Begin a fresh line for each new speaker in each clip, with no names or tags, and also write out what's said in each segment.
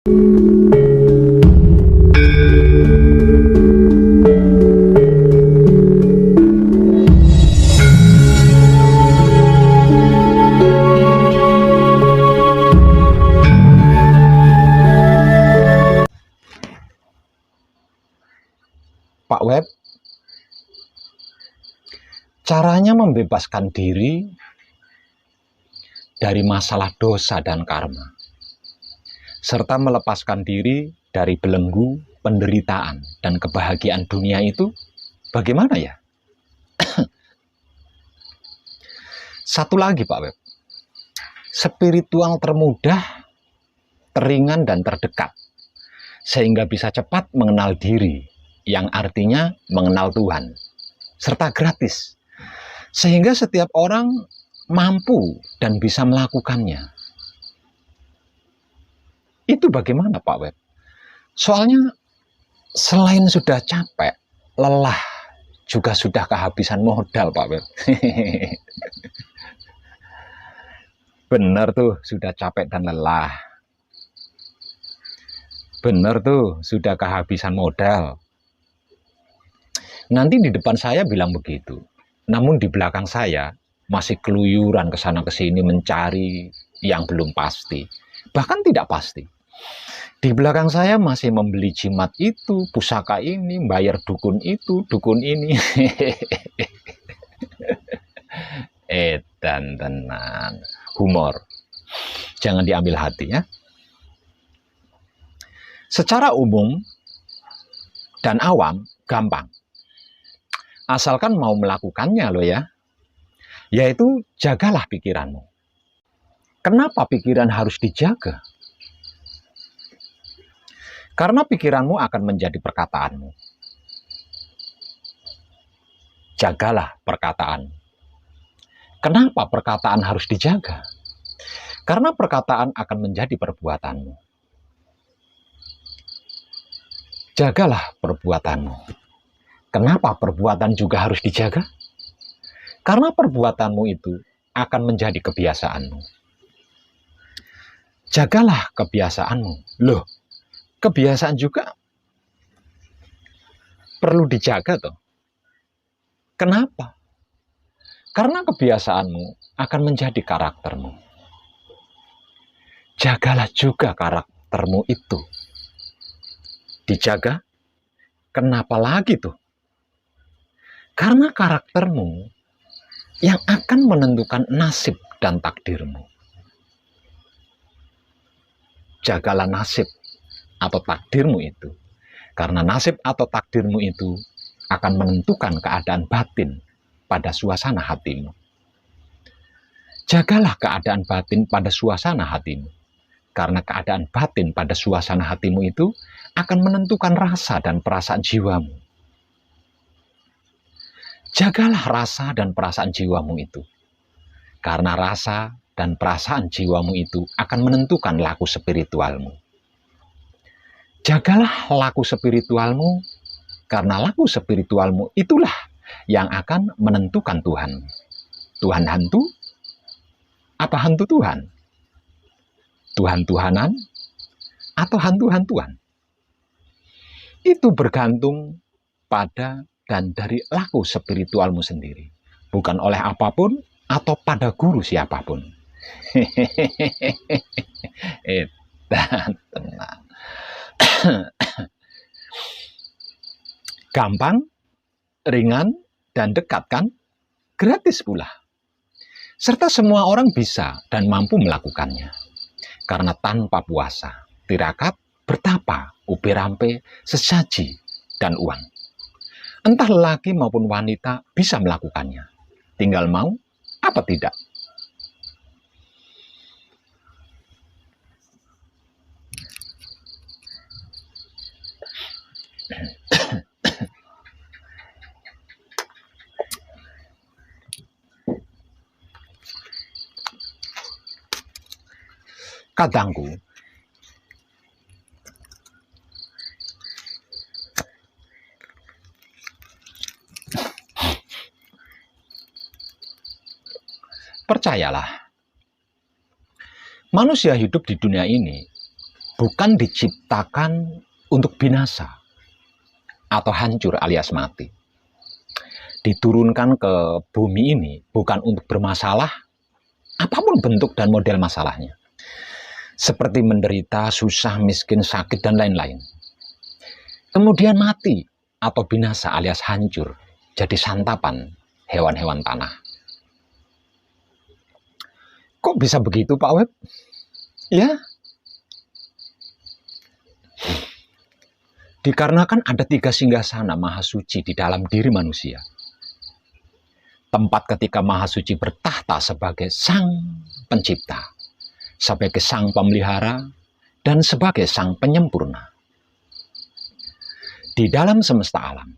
Pak Web, caranya membebaskan diri dari masalah dosa dan karma, serta melepaskan diri dari belenggu penderitaan dan kebahagiaan dunia itu bagaimana ya? Satu lagi Pak Web, spiritual termudah, teringan dan terdekat, sehingga bisa cepat mengenal diri, yang artinya mengenal Tuhan, serta gratis, sehingga setiap orang mampu dan bisa melakukannya. Itu bagaimana Pak Web? Soalnya selain sudah capek, lelah, juga sudah kehabisan modal Pak Web. Benar tuh, sudah capek dan lelah. Benar tuh, sudah kehabisan modal. Nanti di depan saya bilang begitu, namun di belakang saya masih keluyuran ke sana ke sini mencari yang belum pasti, bahkan tidak pasti. Di belakang saya masih membeli jimat itu, pusaka ini, bayar dukun itu, dukun ini. Dan tenan, humor. Jangan diambil hati ya. Secara umum dan awam gampang. Asalkan mau melakukannya loh ya. Yaitu jagalah pikiranmu. Kenapa pikiran harus dijaga? Karena pikiranmu akan menjadi perkataanmu. Jagalah perkataan. Kenapa perkataan harus dijaga? Karena perkataan akan menjadi perbuatanmu. Jagalah perbuatanmu. Kenapa perbuatan juga harus dijaga? Karena perbuatanmu itu akan menjadi kebiasaanmu. Jagalah kebiasaanmu. Loh, kebiasaan juga perlu dijaga toh. Kenapa? Karena kebiasaanmu akan menjadi karaktermu. Jagalah juga karaktermu itu. Dijaga? Kenapa lagi tuh? Karena karaktermu yang akan menentukan nasib dan takdirmu. Jagalah nasib atau takdirmu itu. Karena nasib atau takdirmu itu akan menentukan keadaan batin pada suasana hatimu. Jagalah keadaan batin pada suasana hatimu. Karena keadaan batin pada suasana hatimu itu akan menentukan rasa dan perasaan jiwamu. Jagalah rasa dan perasaan jiwamu itu. Karena rasa dan perasaan jiwamu itu akan menentukan laku spiritualmu. Jagalah laku spiritualmu, karena laku spiritualmu itulah yang akan menentukan Tuhan. Tuhan hantu? Apa hantu Tuhan? Tuhan-Tuhanan? Atau hantu-hantuan? Itu bergantung pada dan dari laku spiritualmu sendiri, bukan oleh apapun atau pada guru siapapun. Dan tenang. Gampang, ringan, dan dekat kan? Gratis pula. Serta semua orang bisa dan mampu melakukannya. Karena tanpa puasa, tirakat, bertapa, ubi rampe, sesaji, dan uang. Entah lelaki maupun wanita bisa melakukannya. Tinggal mau apa tidak. Kadangku, percayalah, manusia hidup di dunia ini bukan diciptakan untuk binasa atau hancur alias mati. Diturunkan ke bumi ini bukan untuk bermasalah, apapun bentuk dan model masalahnya. Seperti menderita, susah, miskin, sakit, dan lain-lain. Kemudian mati atau binasa alias hancur, jadi santapan hewan-hewan tanah. Kok bisa begitu, Pak Web? Ya, dikarenakan ada 3 singgasana Maha Suci di dalam diri manusia. Tempat ketika Maha Suci bertahta sebagai Sang Pencipta, sebagai Sang Pemelihara, dan sebagai Sang Penyempurna. Di dalam semesta alam,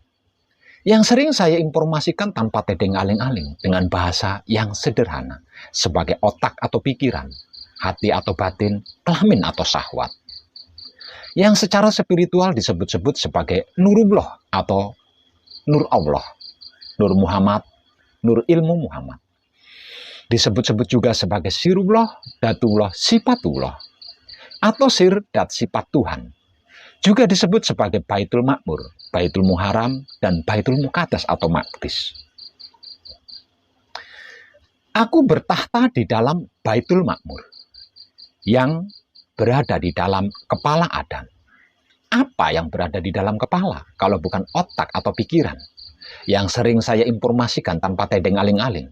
yang sering saya informasikan tanpa tedeng aling-aling dengan bahasa yang sederhana, sebagai otak atau pikiran, hati atau batin, kelamin atau syahwat. Yang secara spiritual disebut-sebut sebagai Nurullah atau Nur Allah, Nur Muhammad, Nur Ilmu Muhammad. Disebut-sebut juga sebagai Sirullah, Datullah, Sifatullah, atau Sir dat sifat Tuhan. Juga disebut sebagai Baitul Makmur, Baitul Muharram, dan Baitul Muqaddas atau Maqdis. Aku bertahta di dalam Baitul Makmur, yang berada di dalam kepala Adam. Apa yang berada di dalam kepala, kalau bukan otak atau pikiran, yang sering saya informasikan tanpa tedeng aling-aling?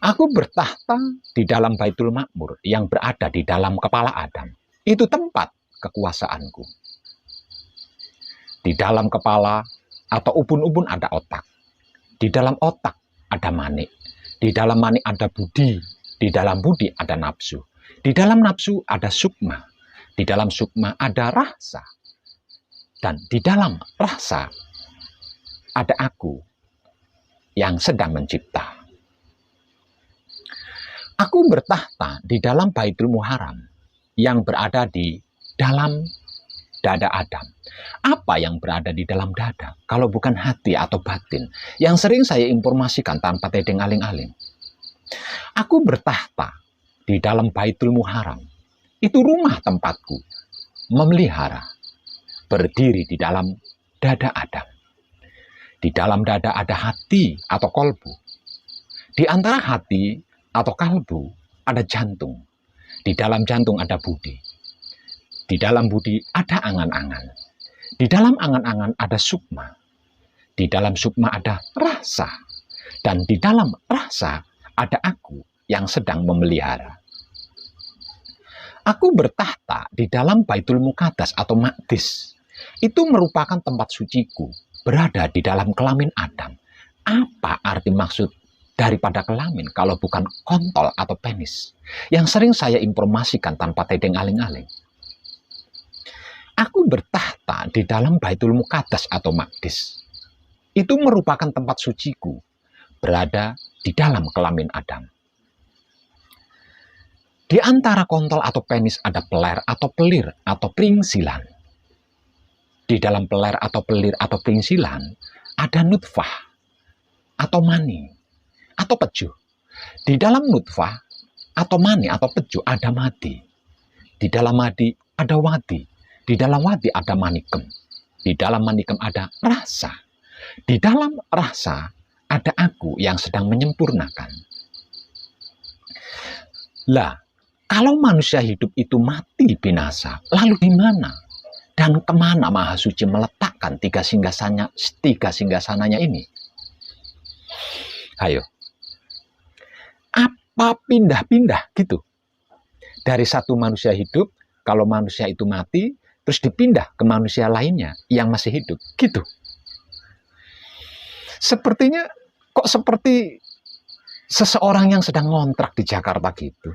Aku bertahta di dalam Baitul Makmur, yang berada di dalam kepala Adam. Itu tempat kekuasaanku. Di dalam kepala atau ubun-ubun ada otak. Di dalam otak ada manik. Di dalam manik ada budi. Di dalam budi ada nafsu. Di dalam nafsu ada sukma. Di dalam sukma ada rasa. Dan di dalam rasa ada aku yang sedang mencipta. Aku bertahta di dalam Baitul Muharram yang berada di dalam dada Adam. Apa yang berada di dalam dada kalau bukan hati atau batin yang sering saya informasikan tanpa tedeng aling-aling? Aku bertahta di dalam Baitul Muharram. Itu rumah tempatku memelihara, berdiri di dalam dada Adam. Di dalam dada ada hati atau kolbu. Di antara hati atau kalbu ada jantung. Di dalam jantung ada budi. Di dalam budi ada angan-angan. Di dalam angan-angan ada sukma. Di dalam sukma ada rasa. Dan di dalam rasa ada aku yang sedang memelihara. Aku bertahta di dalam Baitul Muqaddas atau Maqdis. Itu merupakan tempat suciku, berada di dalam kelamin Adam. Apa arti maksud daripada kelamin kalau bukan kontol atau penis? Yang sering saya informasikan tanpa tedeng aling-aling. Aku bertahta di dalam Baitul Muqaddas atau Maqdis. Itu merupakan tempat suciku, berada di dalam kelamin Adam. Di antara kontol atau penis ada peler atau pelir atau pringsilan. Di dalam peler atau pelir atau pringsilan ada nutfah atau mani atau peju. Di dalam nutfah atau mani atau peju ada madi. Di dalam madi ada wadi. Di dalam wadi ada manikem. Di dalam manikem ada rasa. Di dalam rasa ada aku yang sedang menyempurnakan. Lah, kalau manusia hidup itu mati binasa, lalu di mana? Dan kemana Maha Suci meletakkan 3 singgasananya ini? Ayo. Apa pindah-pindah gitu? Dari satu manusia hidup, kalau manusia itu mati, terus dipindah ke manusia lainnya yang masih hidup. Gitu. Sepertinya kok seperti seseorang yang sedang ngontrak di Jakarta gitu.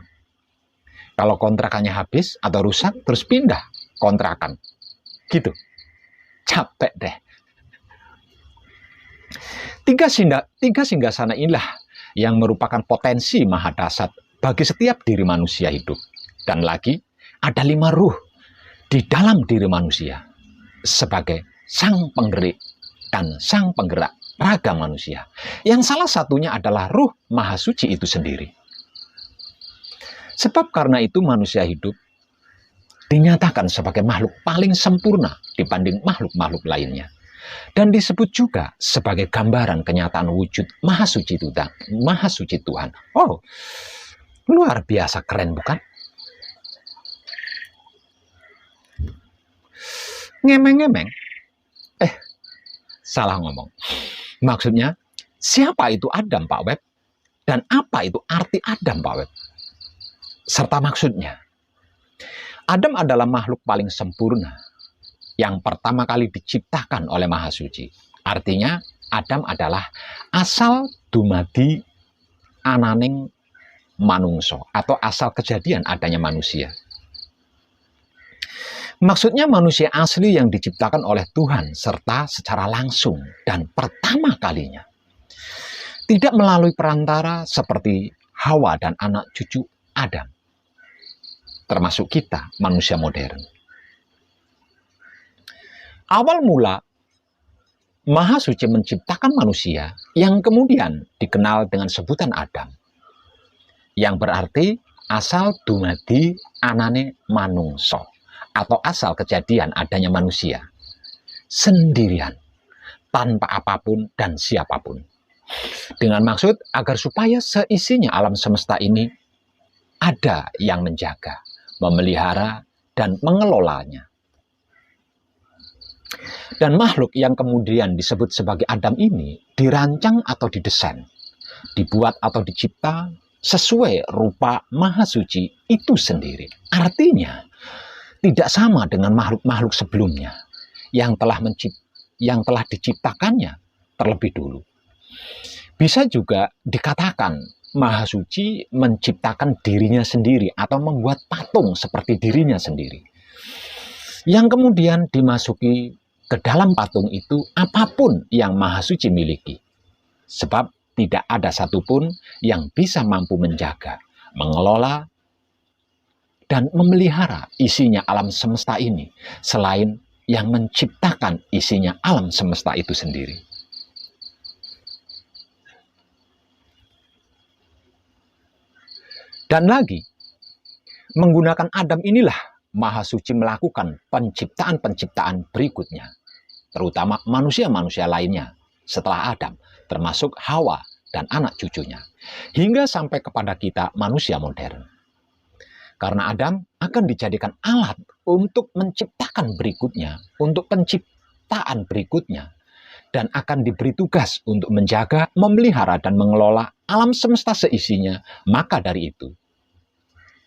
Kalau kontrakannya habis atau rusak, terus pindah kontrakan. Gitu. Capek deh. 3 singgasana inilah yang merupakan potensi maha dasar bagi setiap diri manusia hidup. Dan lagi, ada 5 ruh di dalam diri manusia sebagai sang penggerak dan sang penggerak raga manusia. Yang salah satunya adalah ruh Maha Suci itu sendiri. Sebab karena itu manusia hidup dinyatakan sebagai makhluk paling sempurna dibanding makhluk-makhluk lainnya. Dan disebut juga sebagai gambaran kenyataan wujud Maha Suci Tuhan. Maha Suci Tuhan. Oh, luar biasa keren bukan? Ngemeng-ngemeng. Salah ngomong. Maksudnya, siapa itu Adam, Pak Web? Dan apa itu arti Adam, Pak Web? Serta maksudnya. Adam adalah makhluk paling sempurna yang pertama kali diciptakan oleh Maha Suci. Artinya, Adam adalah asal dumadi ananing manungso atau asal kejadian adanya manusia. Maksudnya manusia asli yang diciptakan oleh Tuhan serta secara langsung dan pertama kalinya. Tidak melalui perantara seperti Hawa dan anak cucu Adam. Termasuk kita, manusia modern. Awal mula, Maha Suci menciptakan manusia yang kemudian dikenal dengan sebutan Adam. Yang berarti asal dumadi anane manungso. Atau asal kejadian adanya manusia. Sendirian. Tanpa apapun dan siapapun. Dengan maksud agar supaya seisinya alam semesta ini ada yang menjaga, memelihara, dan mengelolanya. Dan makhluk yang kemudian disebut sebagai Adam ini dirancang atau didesain, dibuat atau dicipta sesuai rupa Maha Suci itu sendiri. Artinya, tidak sama dengan makhluk-makhluk sebelumnya yang telah diciptakannya terlebih dulu. Bisa juga dikatakan Maha Suci menciptakan dirinya sendiri atau membuat patung seperti dirinya sendiri. Yang kemudian dimasuki ke dalam patung itu apapun yang Maha Suci miliki. Sebab tidak ada satupun yang bisa mampu menjaga, mengelola, dan memelihara isinya alam semesta ini, selain yang menciptakan isinya alam semesta itu sendiri. Dan lagi, menggunakan Adam inilah Maha Suci melakukan penciptaan-penciptaan berikutnya, terutama manusia-manusia lainnya setelah Adam, termasuk Hawa dan anak cucunya, hingga sampai kepada kita manusia modern. Karena Adam akan dijadikan alat untuk menciptakan berikutnya, untuk penciptaan berikutnya, dan akan diberi tugas untuk menjaga, memelihara, dan mengelola alam semesta seisinya. Maka dari itu,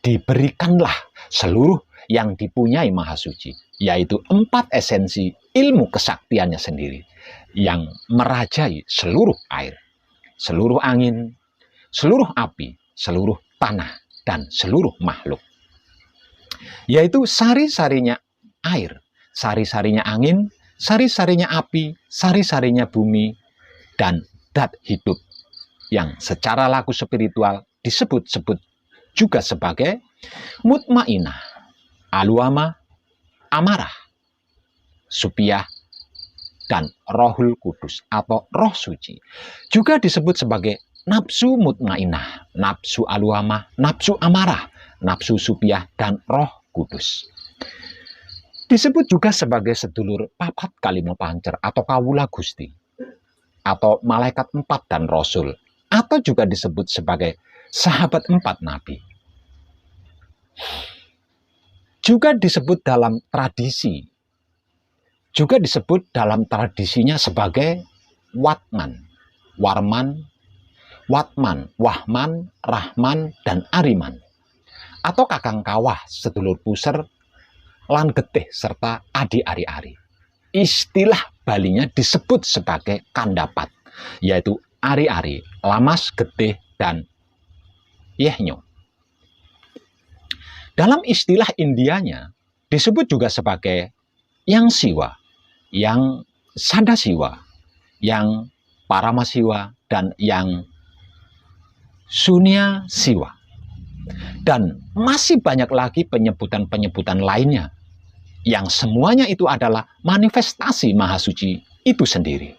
diberikanlah seluruh yang dipunyai Maha Suci, yaitu 4 esensi ilmu kesaktiannya sendiri, yang merajai seluruh air, seluruh angin, seluruh api, seluruh tanah, dan seluruh makhluk. Yaitu sari-sarinya air, sari-sarinya angin, sari-sarinya api, sari-sarinya bumi, dan dat hidup yang secara laku spiritual disebut-sebut juga sebagai mutmainah, aluama, amarah, supiah, dan rohul kudus atau roh suci. Juga disebut sebagai nafsu mutmainah, nafsu aluama, nafsu amarah, nafsu supiah, dan roh kudus. Disebut juga sebagai sedulur papat kalimo pancer atau kawula Gusti, atau malaikat 4 dan rasul, atau juga disebut sebagai sahabat 4 nabi. Juga disebut dalam tradisinya sebagai Watman, Warman, Watman, Wahman, Rahman, dan Ariman. Atau kakang kawah, sedulur puser, lan getih, serta adi ari-ari. Istilah Balinya disebut sebagai kandapat, yaitu ari-ari, lamas, getih, dan yehnyo. Dalam istilah Indianya disebut juga sebagai yang siwa, yang sadasiwa, yang paramasiwa, dan yang sunya siwa. Dan masih banyak lagi penyebutan-penyebutan lainnya, yang semuanya itu adalah manifestasi Maha Suci itu sendiri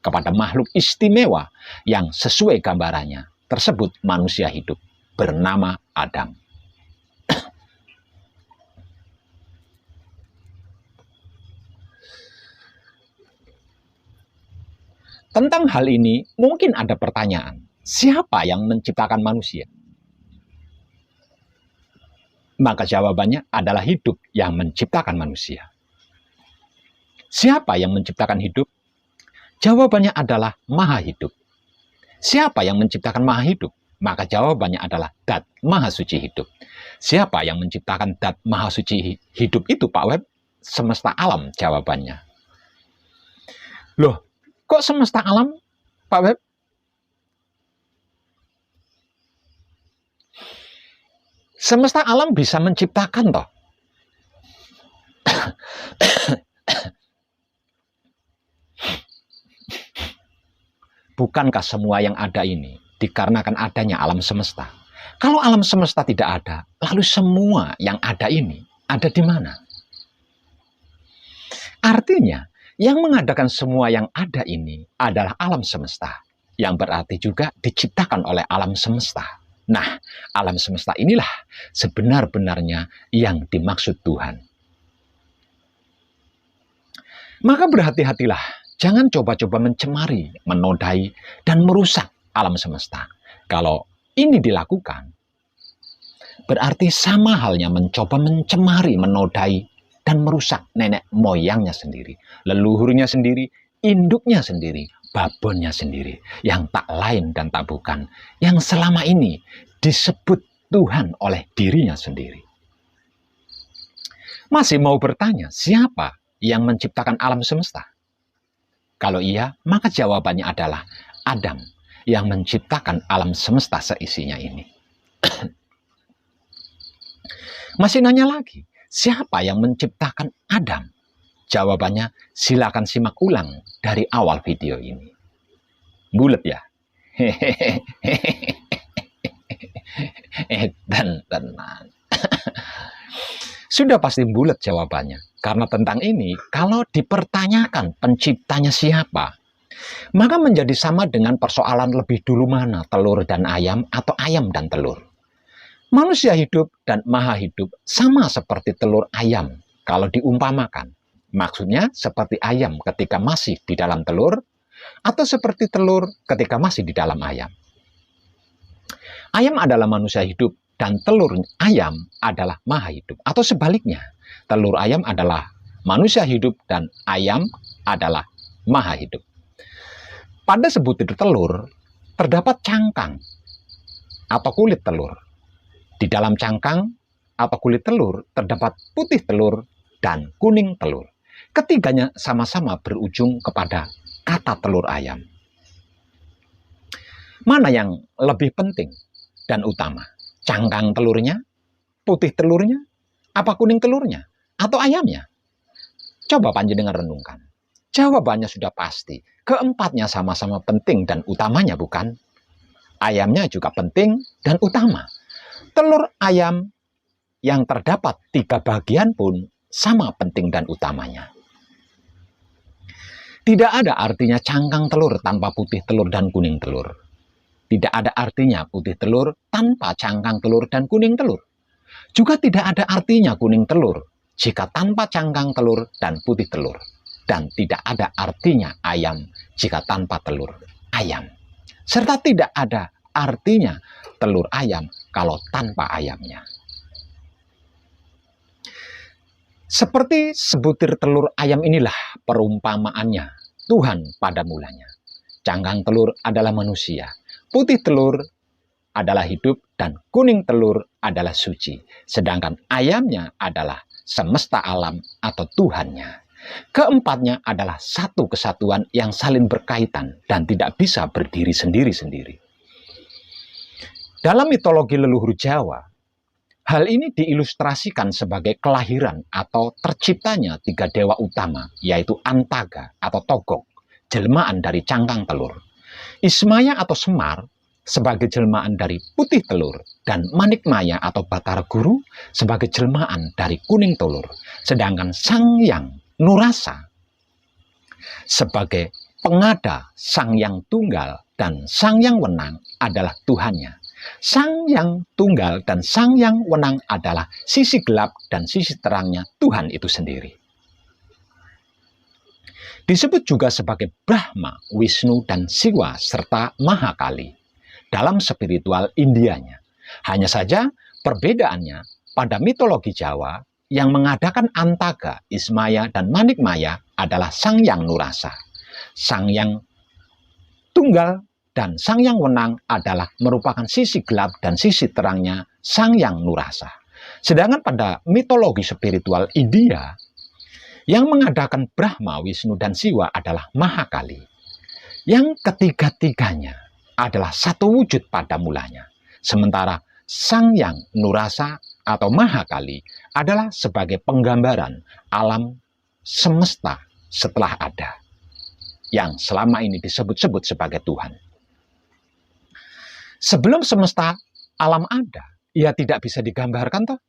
kepada makhluk istimewa yang sesuai gambarannya tersebut manusia hidup bernama Adam. Tentang hal ini mungkin ada pertanyaan, siapa yang menciptakan manusia? Maka jawabannya adalah hidup yang menciptakan manusia. Siapa yang menciptakan hidup? Jawabannya adalah Maha Hidup. Siapa yang menciptakan Maha Hidup? Maka jawabannya adalah Dat Maha Suci Hidup. Siapa yang menciptakan Dat Maha Suci Hidup itu, Pak Web? Semesta alam jawabannya. Loh, kok semesta alam, Pak Web? Semesta alam bisa menciptakan toh. Bukankah semua yang ada ini dikarenakan adanya alam semesta? Kalau alam semesta tidak ada, lalu semua yang ada ini ada di mana? Artinya, yang mengadakan semua yang ada ini adalah alam semesta, yang berarti juga diciptakan oleh alam semesta. Nah, alam semesta inilah sebenar-benarnya yang dimaksud Tuhan. Maka berhati-hatilah, jangan coba-coba mencemari, menodai, dan merusak alam semesta. Kalau ini dilakukan, berarti sama halnya mencoba mencemari, menodai, dan merusak nenek moyangnya sendiri, leluhurnya sendiri, induknya sendiri, babonnya sendiri, yang tak lain dan tak bukan, yang selama ini disebut Tuhan oleh dirinya sendiri. Masih mau bertanya, siapa yang menciptakan alam semesta? Kalau iya, maka jawabannya adalah Adam yang menciptakan alam semesta seisinya ini. Masih nanya lagi, siapa yang menciptakan Adam? Jawabannya silakan simak ulang dari awal video ini. Bulet ya? Dan tenang. Sudah pasti bulet jawabannya. Karena tentang ini, kalau dipertanyakan penciptanya siapa, maka menjadi sama dengan persoalan lebih dulu mana, telur dan ayam atau ayam dan telur. Manusia hidup dan maha hidup sama seperti telur ayam kalau diumpamakan. Maksudnya seperti ayam ketika masih di dalam telur, atau seperti telur ketika masih di dalam ayam. Ayam adalah manusia hidup dan telur ayam adalah maha hidup. Atau sebaliknya, telur ayam adalah manusia hidup dan ayam adalah maha hidup. Pada sebutir telur terdapat cangkang atau kulit telur. Di dalam cangkang atau kulit telur terdapat putih telur dan kuning telur. Ketiganya sama-sama berujung kepada kata telur ayam. Mana yang lebih penting dan utama? Cangkang telurnya, putih telurnya, apa kuning telurnya, atau ayamnya? Coba panjenengan renungkan. Jawabannya sudah pasti. Keempatnya sama-sama penting dan utamanya, bukan? Ayamnya juga penting dan utama. Telur ayam yang terdapat 3 bagian pun sama penting dan utamanya. Tidak ada artinya cangkang telur tanpa putih telur dan kuning telur. Tidak ada artinya putih telur tanpa cangkang telur dan kuning telur. Juga tidak ada artinya kuning telur jika tanpa cangkang telur dan putih telur. Dan tidak ada artinya ayam jika tanpa telur ayam. Serta tidak ada artinya telur ayam kalau tanpa ayamnya. Seperti sebutir telur ayam inilah perumpamaannya Tuhan pada mulanya. Cangkang telur adalah manusia, putih telur adalah hidup, dan kuning telur adalah suci. Sedangkan ayamnya adalah semesta alam atau Tuhannya. Keempatnya adalah satu kesatuan yang saling berkaitan dan tidak bisa berdiri sendiri-sendiri. Dalam mitologi leluhur Jawa, hal ini diilustrasikan sebagai kelahiran atau terciptanya 3 dewa utama, yaitu Antaga atau Togok, jelmaan dari cangkang telur, Ismaya atau Semar sebagai jelmaan dari putih telur, dan Manikmaya atau Batara Guru sebagai jelmaan dari kuning telur, sedangkan Sang Hyang Nurasa sebagai pengada Sang Hyang Tunggal dan Sang Hyang Wenang adalah Tuhannya. Sang Hyang Tunggal dan Sang Hyang Wenang adalah sisi gelap dan sisi terangnya Tuhan itu sendiri. Disebut juga sebagai Brahma, Wisnu, dan Siwa, serta Mahakali dalam spiritual Indianya. Hanya saja perbedaannya pada mitologi Jawa yang mengadakan Antaga, Ismaya, dan Manikmaya adalah Sang Yang Nurasa. Sang Yang Tunggal dan Sang Yang Wenang adalah merupakan sisi gelap dan sisi terangnya Sang Yang Nurasa. Sedangkan pada mitologi spiritual India, yang mengadakan Brahma, Wisnu, dan Siwa adalah Mahakali. Yang ketiga-tiganya adalah satu wujud pada mulanya. Sementara Sang Yang Nurasa atau Mahakali adalah sebagai penggambaran alam semesta setelah ada, yang selama ini disebut-sebut sebagai Tuhan. Sebelum semesta alam ada, ia tidak bisa digambarkan toh.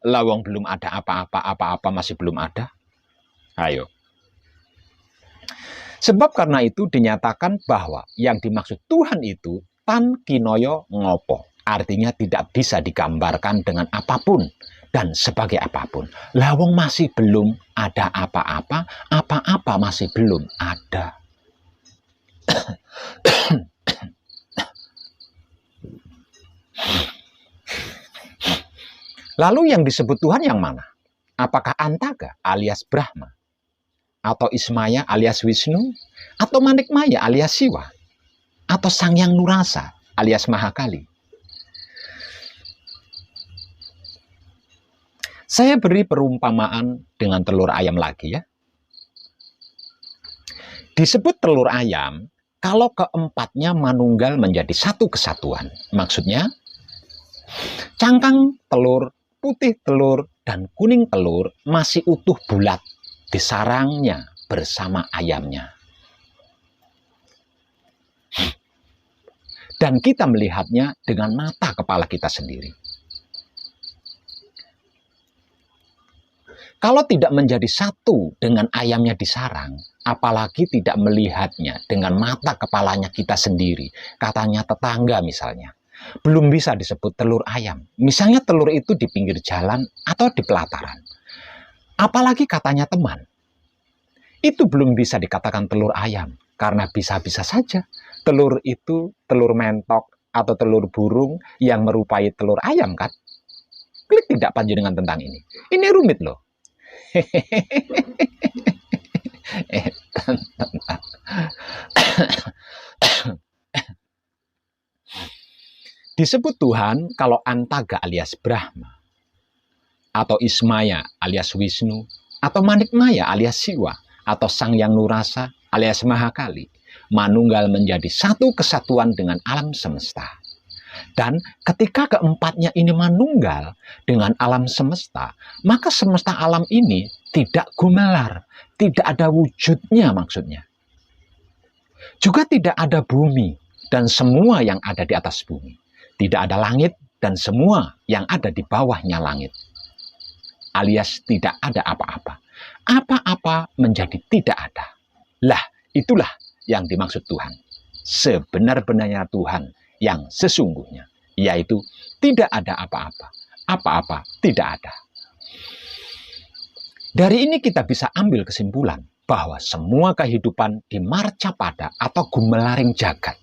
Lawang belum ada apa-apa masih belum ada. Ayo. Sebab karena itu dinyatakan bahwa yang dimaksud Tuhan itu tan kinoyo ngopo. Artinya tidak bisa digambarkan dengan apapun dan sebagai apapun. Lawang masih belum ada apa-apa, apa-apa masih belum ada. Lalu yang disebut Tuhan yang mana? Apakah Antaga alias Brahma? Atau Ismaya alias Wisnu? Atau Manikmaya alias Siwa? Atau Sang Yang Nurasa alias Mahakali? Saya beri perumpamaan dengan telur ayam lagi ya. Disebut telur ayam kalau keempatnya manunggal menjadi satu kesatuan. Maksudnya, cangkang telur, putih telur, dan kuning telur masih utuh bulat di sarangnya bersama ayamnya. Dan kita melihatnya dengan mata kepala kita sendiri. Kalau tidak menjadi satu dengan ayamnya di sarang, apalagi tidak melihatnya dengan mata kepalanya kita sendiri, katanya tetangga misalnya, belum bisa disebut telur ayam. Misalnya telur itu di pinggir jalan atau di pelataran. Apalagi katanya teman. Itu belum bisa dikatakan telur ayam, karena bisa-bisa saja telur itu telur mentok atau telur burung yang merupai telur ayam kan? Klik tidak panjenengan tentang ini. Ini rumit loh. Disebut Tuhan kalau Antaga alias Brahma, atau Ismaya alias Wisnu, atau Manikmaya alias Siwa, atau Sang Yang Nurasa alias Mahakali, manunggal menjadi satu kesatuan dengan alam semesta. Dan ketika keempatnya ini manunggal dengan alam semesta, maka semesta alam ini tidak gumelar, tidak ada wujudnya maksudnya. Juga tidak ada bumi dan semua yang ada di atas bumi. Tidak ada langit dan semua yang ada di bawahnya langit. Alias tidak ada apa-apa. Apa-apa menjadi tidak ada. Lah, itulah yang dimaksud Tuhan. Sebenar-benarnya Tuhan yang sesungguhnya, yaitu tidak ada apa-apa. Apa-apa tidak ada. Dari ini kita bisa ambil kesimpulan bahwa semua kehidupan di marcapada atau gumelaring jagat,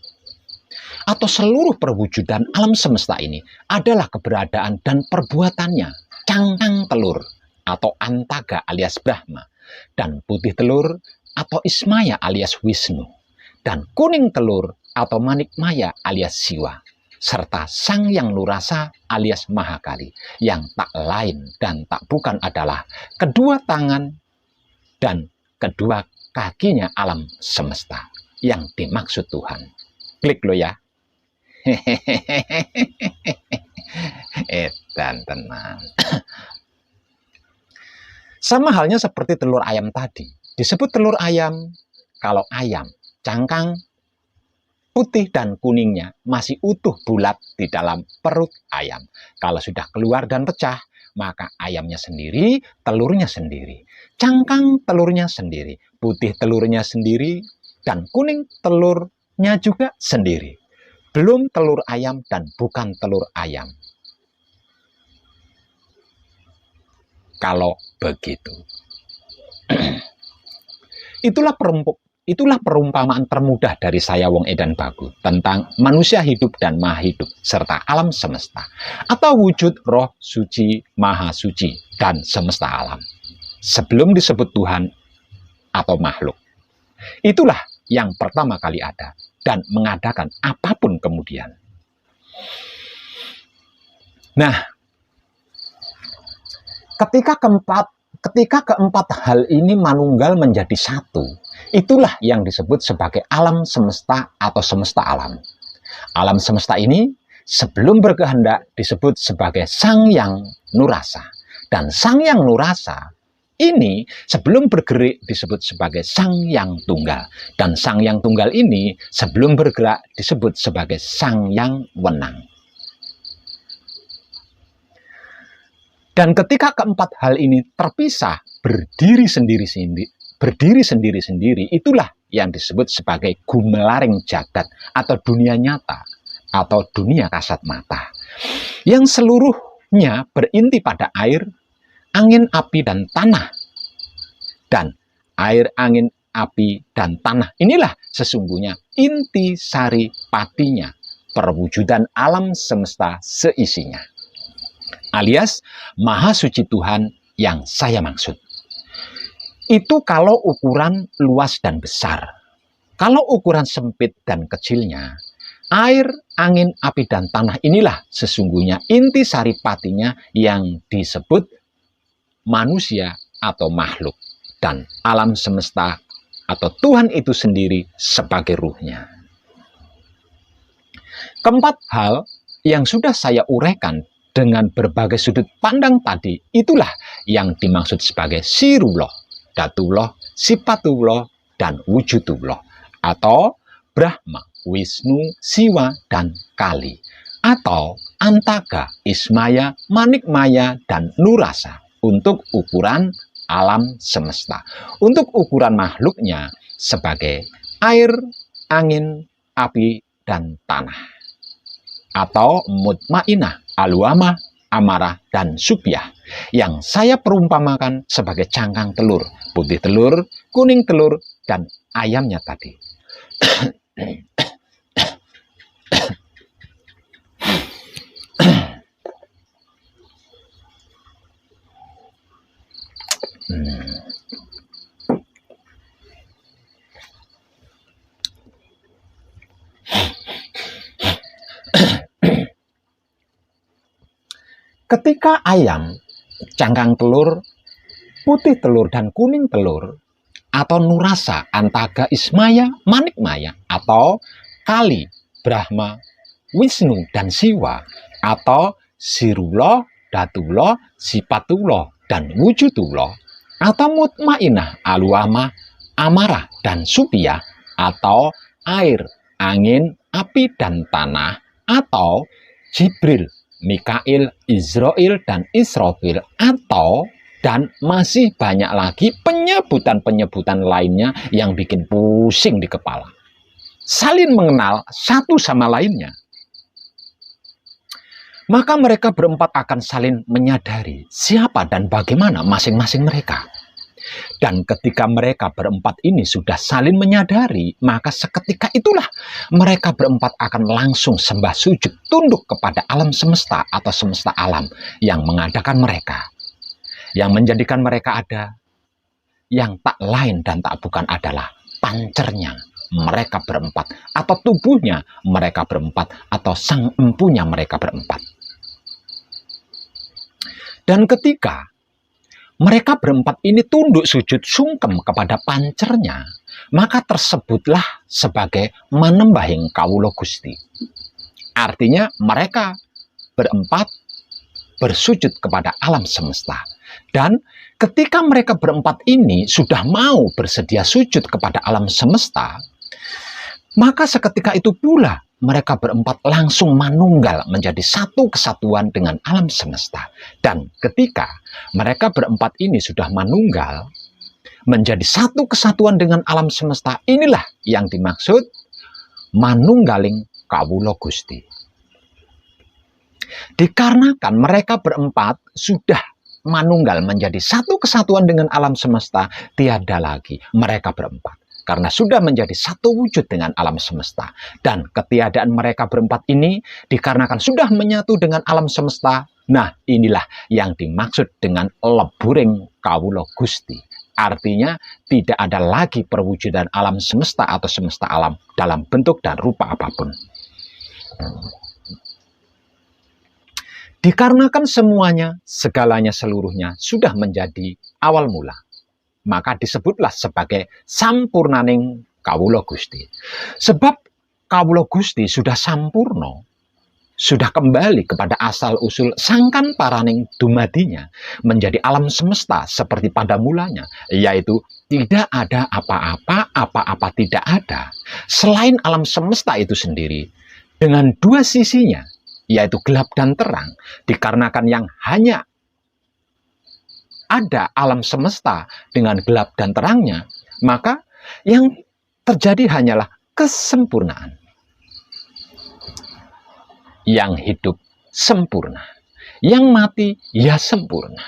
atau seluruh perwujudan alam semesta ini adalah keberadaan dan perbuatannya cangkang telur atau Antaga alias Brahma, dan putih telur atau Ismaya alias Wisnu, dan kuning telur atau Manikmaya alias Siwa, serta Sang Yang Nurasa alias Mahakali, yang tak lain dan tak bukan adalah kedua tangan dan kedua kakinya alam semesta yang dimaksud Tuhan. Klik lo ya. Dan tenang. Sama halnya seperti telur ayam tadi. Disebut telur ayam kalau ayam, cangkang putih dan kuningnya masih utuh bulat di dalam perut ayam. Kalau sudah keluar dan pecah, maka ayamnya sendiri, telurnya sendiri. Cangkang telurnya sendiri, putih telurnya sendiri, dan kuning telurnya juga sendiri. Belum telur ayam dan bukan telur ayam. Kalau begitu. Itulah perumpamaan termudah dari saya Wong Edan Bagu tentang manusia hidup dan maha hidup serta alam semesta atau wujud roh suci, maha suci dan semesta alam sebelum disebut Tuhan atau makhluk. Itulah yang pertama kali ada dan mengadakan apapun kemudian. Nah, ketika keempat hal ini manunggal menjadi satu, itulah yang disebut sebagai alam semesta atau semesta alam. Alam semesta ini sebelum berkehendak disebut sebagai Sang Yang Nurasa. Dan Sang Yang Nurasa ini sebelum bergerak disebut sebagai Sang Yang Tunggal. Dan Sang Yang Tunggal ini sebelum bergerak disebut sebagai Sang Yang Wenang. Dan ketika keempat hal ini terpisah, berdiri sendiri-sendiri, itulah yang disebut sebagai gumelaring jagat atau dunia nyata atau dunia kasat mata. Yang seluruhnya berinti pada air, angin, api, dan tanah. Dan air, angin, api, dan tanah inilah sesungguhnya inti sari patinya, perwujudan alam semesta seisinya. Alias maha suci Tuhan yang saya maksud. Itu kalau ukuran luas dan besar. Kalau ukuran sempit dan kecilnya, air, angin, api, dan tanah inilah sesungguhnya inti sari patinya yang disebut manusia atau makhluk. Dan alam semesta atau Tuhan itu sendiri sebagai ruhnya. Keempat hal yang sudah saya uraikan dengan berbagai sudut pandang tadi, itulah yang dimaksud sebagai Sirullah, Datullah, Sipatullah, dan Wujudullah, atau Brahma, Wisnu, Siwa, dan Kali, atau Antaga, Ismaya, Manikmaya, dan Nurasa, untuk ukuran alam semesta. Untuk ukuran makhluknya sebagai air, angin, api, dan tanah, atau mutmainah, aluama, amarah, dan subyah, yang saya perumpamakan sebagai cangkang telur, putih telur, kuning telur, dan ayamnya tadi. Ketika ayam, cangkang telur, putih telur, dan kuning telur, atau Nurasa, Antaga, Ismaya, Manikmaya, atau Kali, Brahma, Wisnu, dan Siwa, atau Sirullah, Datullah, Sipatullah, dan Wujudullah, atau Mutmainah, Aluama, Amarah, dan Subyah, atau air, angin, api, dan tanah, atau Jibril, Mikail, Israel, dan Israfil, atau dan masih banyak lagi penyebutan-penyebutan lainnya yang bikin pusing di kepala. Saling mengenal satu sama lainnya. Maka mereka berempat akan saling menyadari siapa dan bagaimana masing-masing mereka. Dan ketika mereka berempat ini sudah saling menyadari, maka seketika itulah mereka berempat akan langsung sembah sujud tunduk kepada alam semesta atau semesta alam yang mengadakan mereka. Yang menjadikan mereka ada, yang tak lain dan tak bukan adalah pancernya mereka berempat, atau tubuhnya mereka berempat, atau sang empunya mereka berempat. Dan ketika mereka berempat ini tunduk sujud sungkem kepada pancernya, maka tersebutlah sebagai manembahing kawula Gusti. Artinya mereka berempat bersujud kepada alam semesta. Dan ketika mereka berempat ini sudah mau bersedia sujud kepada alam semesta, maka seketika itu pula mereka berempat langsung manunggal menjadi satu kesatuan dengan alam semesta. Dan ketika mereka berempat ini sudah manunggal menjadi satu kesatuan dengan alam semesta, inilah yang dimaksud manunggaling kawula Gusti. Dikarenakan mereka berempat sudah manunggal menjadi satu kesatuan dengan alam semesta, tiada lagi mereka berempat. Karena sudah menjadi satu wujud dengan alam semesta. Dan ketiadaan mereka berempat ini dikarenakan sudah menyatu dengan alam semesta. Nah, inilah yang dimaksud dengan leburing kawula Gusti. Artinya tidak ada lagi perwujudan alam semesta atau semesta alam dalam bentuk dan rupa apapun. Dikarenakan semuanya, segalanya seluruhnya sudah menjadi awal mula, maka disebutlah sebagai sampurnaning kawula Gusti. Sebab kawula Gusti sudah sampurno, sudah kembali kepada asal-usul sangkan paraning dumadinya, menjadi alam semesta seperti pada mulanya, yaitu tidak ada apa-apa, apa-apa tidak ada, selain alam semesta itu sendiri, dengan dua sisinya, yaitu gelap dan terang, dikarenakan yang hanya ada alam semesta dengan gelap dan terangnya, maka yang terjadi hanyalah kesempurnaan. Yang hidup sempurna, yang mati ya sempurna.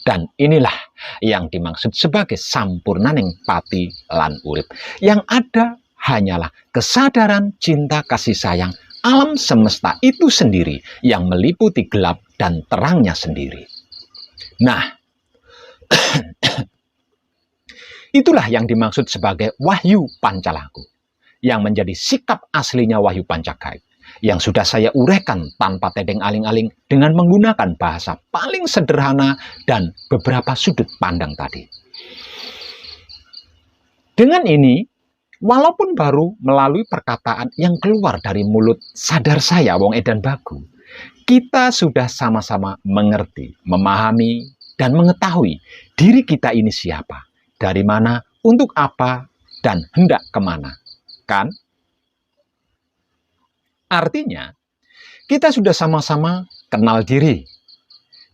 Dan inilah yang dimaksud sebagai sampurnaning pati lan urip. Yang ada hanyalah kesadaran cinta kasih sayang alam semesta itu sendiri yang meliputi gelap dan terangnya sendiri. Nah, itulah yang dimaksud sebagai wahyu pancalaku, yang menjadi sikap aslinya wahyu pancagaib, yang sudah saya uraikan tanpa tedeng aling-aling dengan menggunakan bahasa paling sederhana dan beberapa sudut pandang tadi. Dengan ini, walaupun baru melalui perkataan yang keluar dari mulut sadar saya, Wong Edan Bagu, kita sudah sama-sama mengerti, memahami, dan mengetahui diri kita ini siapa, dari mana, untuk apa, dan hendak kemana. Kan? Artinya, kita sudah sama-sama kenal diri.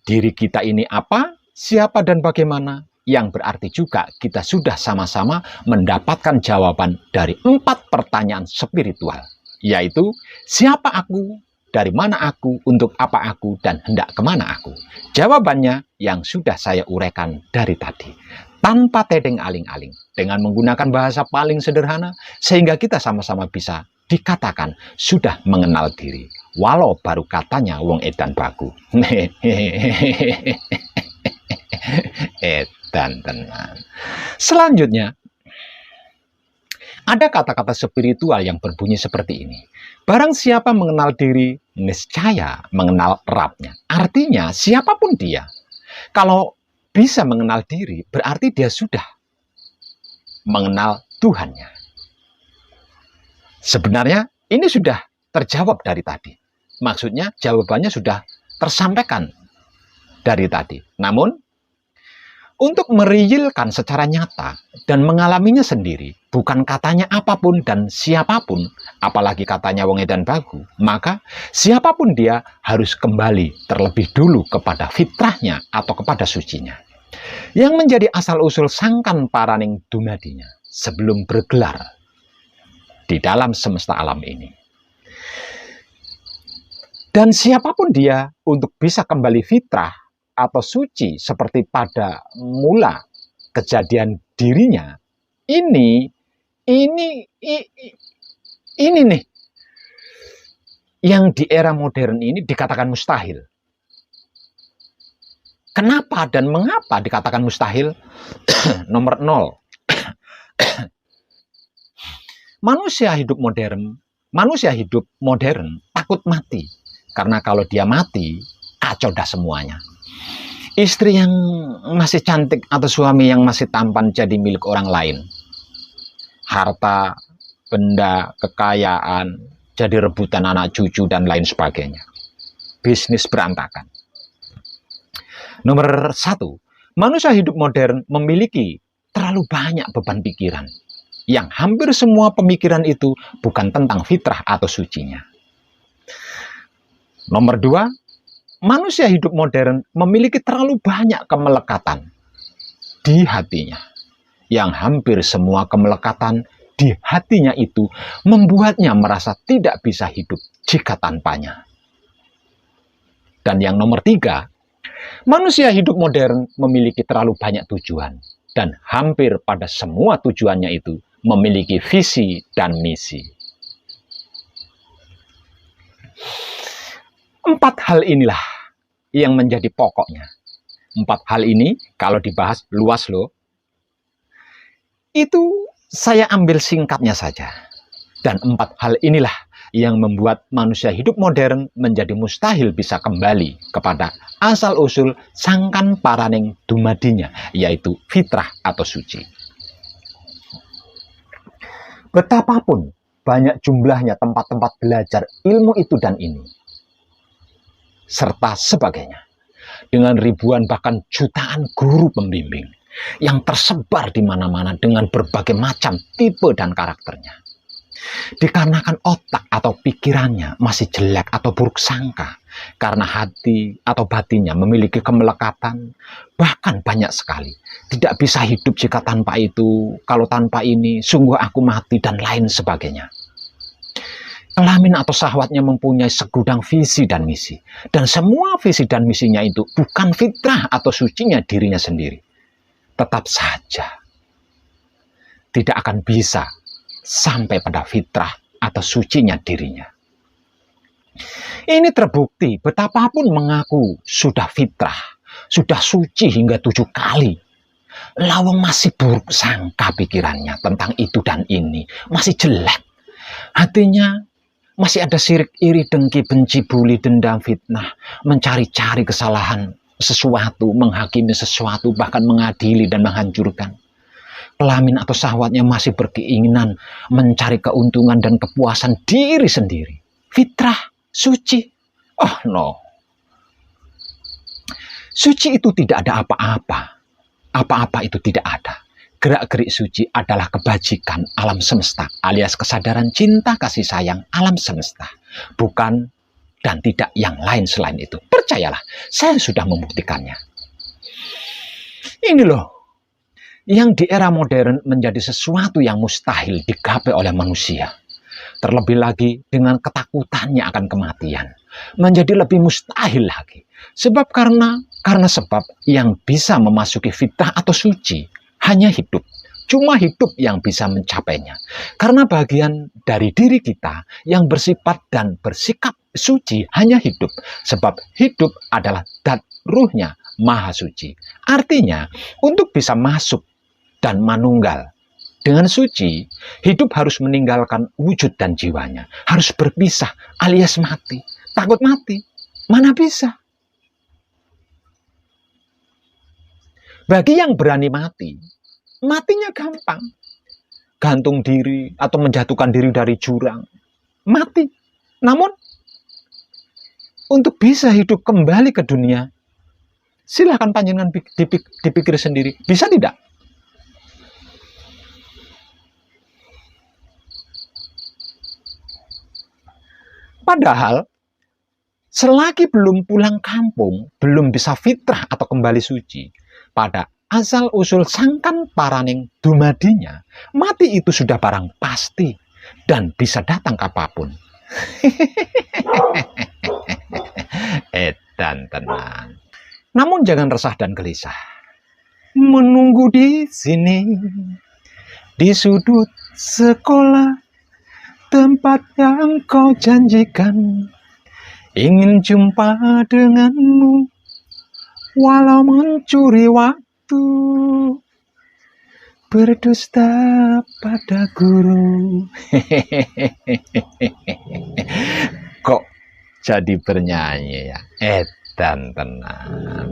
Diri kita ini apa, siapa, dan bagaimana, yang berarti juga kita sudah sama-sama mendapatkan jawaban dari 4 pertanyaan spiritual, yaitu siapa aku, dari mana aku, untuk apa aku, dan hendak kemana aku. Jawabannya yang sudah saya uraikan dari tadi, tanpa tedeng aling-aling, dengan menggunakan bahasa paling sederhana, sehingga kita sama-sama bisa dikatakan sudah mengenal diri, walau baru katanya Wong Edan Bagu. Dan tenang. Selanjutnya, ada kata-kata spiritual yang berbunyi seperti ini. Barang siapa mengenal diri, niscaya mengenal Rabnya. Artinya, siapapun dia, kalau bisa mengenal diri, berarti dia sudah mengenal Tuhannya. Sebenarnya, ini sudah terjawab dari tadi. Maksudnya, jawabannya sudah tersampaikan dari tadi. Namun, untuk merealkan secara nyata dan mengalaminya sendiri, bukan katanya apapun dan siapapun, apalagi katanya Wong Edan Bagu, maka siapapun dia harus kembali terlebih dulu kepada fitrahnya atau kepada sucinya, yang menjadi asal-usul sangkan paraning dumadinya sebelum bergelar di dalam semesta alam ini. Dan siapapun dia untuk bisa kembali fitrah atau suci seperti pada mula kejadian dirinya, ini nih yang di era modern ini dikatakan mustahil. Kenapa dan mengapa dikatakan mustahil? Nomor 0. Manusia hidup modern takut mati. Karena kalau dia mati, kacau dah semuanya. Istri yang masih cantik atau suami yang masih tampan jadi milik orang lain. Harta, benda, kekayaan, jadi rebutan anak cucu dan lain sebagainya. Bisnis berantakan. Nomor 1, manusia hidup modern memiliki terlalu banyak beban pikiran. Yang hampir semua pemikiran itu bukan tentang fitrah atau sucinya. Nomor 2, manusia hidup modern memiliki terlalu banyak kemelekatan di hatinya. Yang hampir semua kemelekatan di hatinya itu membuatnya merasa tidak bisa hidup jika tanpanya. Dan yang nomor 3, Manusia hidup modern memiliki terlalu banyak tujuan, dan hampir pada semua tujuannya itu memiliki visi dan misi. 4 hal inilah yang menjadi pokoknya. 4 hal ini kalau dibahas luas loh. Itu saya ambil singkatnya saja. Dan 4 hal inilah yang membuat manusia hidup modern menjadi mustahil bisa kembali kepada asal-usul sangkan paraning dumadinya, yaitu fitrah atau suci. Betapapun banyak jumlahnya tempat-tempat belajar ilmu itu dan ini, serta sebagainya, dengan ribuan bahkan jutaan guru pembimbing yang tersebar di mana-mana dengan berbagai macam tipe dan karakternya. Dikarenakan otak atau pikirannya masih jelek atau buruk sangka, karena hati atau batinnya memiliki kemelekatan, bahkan banyak sekali. Tidak bisa hidup jika tanpa itu, kalau tanpa ini sungguh aku mati, dan lain sebagainya. Kelamin atau syahwatnya mempunyai segudang visi dan misi, dan semua visi dan misinya itu bukan fitrah atau sucinya dirinya sendiri. Tetap saja tidak akan bisa sampai pada fitrah atau sucinya dirinya. Ini terbukti betapapun mengaku sudah fitrah, sudah suci hingga 7 kali. Lawang masih buruk sangka pikirannya tentang itu dan ini, masih jelek. Hatinya masih ada sirik, iri, dengki, benci, buli, dendam, fitnah, mencari-cari kesalahan sesuatu, menghakimi sesuatu, bahkan mengadili dan menghancurkan. Kelamin atau syahwatnya masih berkeinginan mencari keuntungan dan kepuasan diri sendiri. Fitrah, suci. Oh no. Suci itu tidak ada apa-apa. Apa-apa itu tidak ada. Gerak-gerik suci adalah kebajikan alam semesta, alias kesadaran cinta kasih sayang alam semesta. Bukan dan tidak yang lain selain itu. Percayalah, saya sudah membuktikannya. Ini loh, yang di era modern menjadi sesuatu yang mustahil digapai oleh manusia. Terlebih lagi dengan ketakutannya akan kematian, menjadi lebih mustahil lagi. Sebab karena sebab yang bisa memasuki fitrah atau suci hanya hidup. Cuma hidup yang bisa mencapainya. Karena bagian dari diri kita yang bersifat dan bersikap suci hanya hidup. Sebab hidup adalah zat ruhnya maha suci. Artinya, untuk bisa masuk dan manunggal dengan suci, hidup harus meninggalkan wujud dan jiwanya. Harus berpisah alias mati. Takut mati, mana bisa? Bagi yang berani mati, matinya gampang. Gantung diri atau menjatuhkan diri dari jurang, mati. Namun, untuk bisa hidup kembali ke dunia, silahkan panjenengan dipikir sendiri. Bisa tidak? Padahal, selagi belum pulang kampung, belum bisa fitrah atau kembali suci, pada asal-usul sangkan paraning dumadinya, mati itu sudah barang pasti dan bisa datang kapanpun. Edan tenang. Namun jangan resah dan gelisah. Menunggu di sini, di sudut sekolah, tempat yang kau janjikan, ingin jumpa denganmu, walau mencuri waktu, berdusta pada guru. Kok jadi bernyanyi ya? Edan tenang.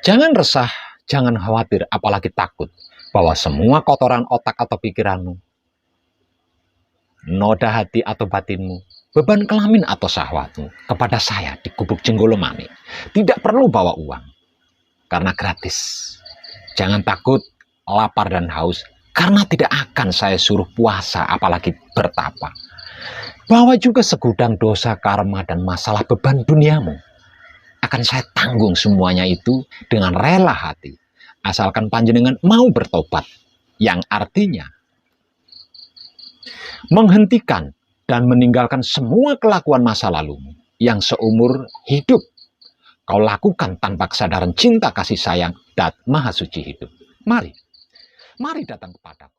Jangan resah, jangan khawatir, apalagi takut bahwa semua kotoran otak atau pikiranmu, noda hati atau batinmu, beban kelamin atau syahwatmu kepada saya di Gubuk Jenggolomani tidak perlu bawa uang, karena gratis. Jangan takut lapar dan haus, karena tidak akan saya suruh puasa apalagi bertapa. Bawa juga segudang dosa, karma, dan masalah beban duniamu. Akan saya tanggung semuanya itu dengan rela hati, asalkan panjenengan mau bertobat, yang artinya menghentikan dan meninggalkan semua kelakuan masa lalumu. yang seumur hidup kau lakukan tanpa kesadaran cinta kasih sayang dan maha suci hidup. Mari datang kepadaku.